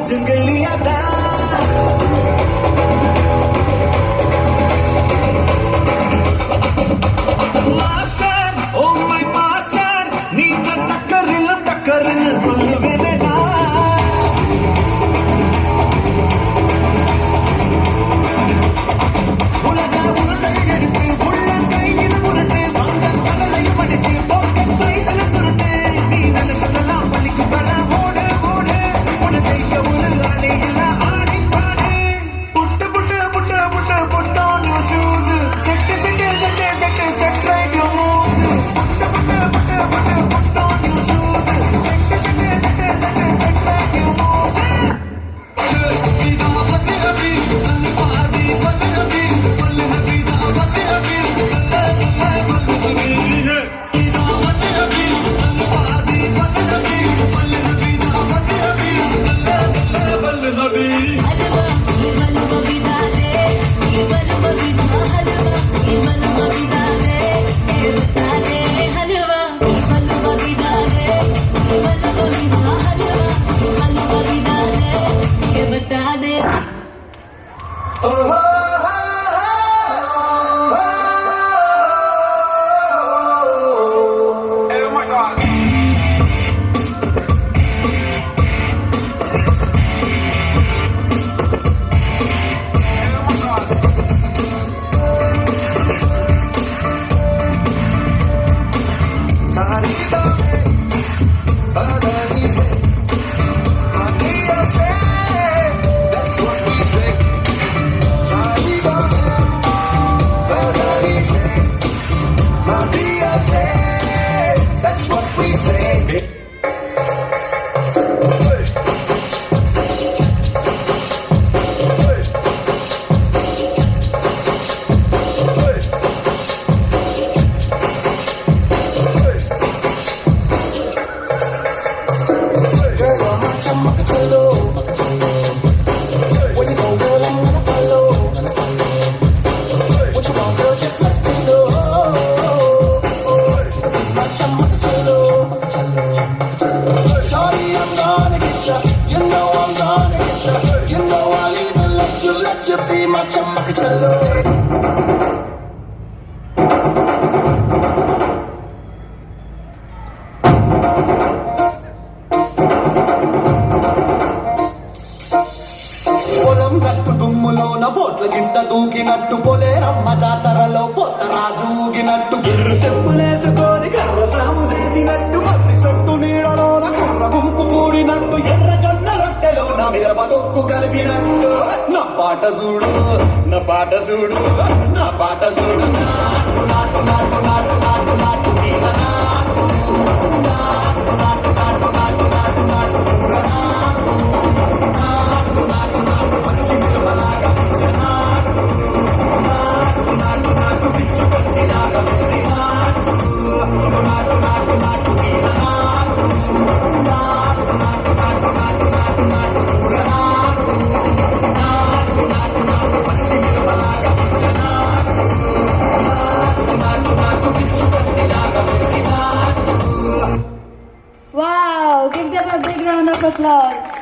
जंगलिया था master oh my master नी टक्कर சொல்லுவேனா உலக உருண்டை எடுத்து உள்ள கையில் உருட்டு வாங்க கடலை படிச்சு பாக்கெட் சைஸ்ல சுருட்டு நீ நினைச்சதெல்லாம் பள்ளிக்கு வர ஓடு ஓடு உன ஜெயிக்க ஒரு ஆளே இல்ல ஆடி பாடு put put put put put on your shoes set set set set set right your moves put put put put put on your shoes set set set set set right your moves இதா பல்லே அபி பாதி பல்லே அபி பல்லே அபி இதா பல்லே அபி இதா பல்லே அபி பாதி பல்லே அபி பல்லே அபி இதா பல்லே அபி பல்லே அபி That's what we say. Be my chamakachallo. పొలం గట్టు దుమ్ములోన బోట్ల గింట దూకినట్టు పొలేరమ్మ జాతరలో పొత్తరాజు ఊగినట్టు గిర్రు చెప్పులేసుకొని కర్ర సాము చేసినట్టు మర్రి సొట్టు నీడలోన కర్ర గుంపు కూడినట్టు ఎర్ర జొన్న రొట్టెలోన మిరప దొక్కు కలిపినట్టు నా పాట చూడు నా పాట చూడు నా పాట చూడు నాటు నాటు నాటు నాటు నాటు నాటు నీల నాటు నాటు నాటు నాటు నాటు నాటు నాటు నాటు నాటు నాటు మంచి మిరపలాగా పిచ్చనాటు నాటు నాటు నాటు పిచ్చు పత్తిలాగా మెరి నాటు నాటు నాటు నాటు నీల నాటు నాటు నాటు నాటు నాటు నాటు నాటు Wow! Give them a big round of applause.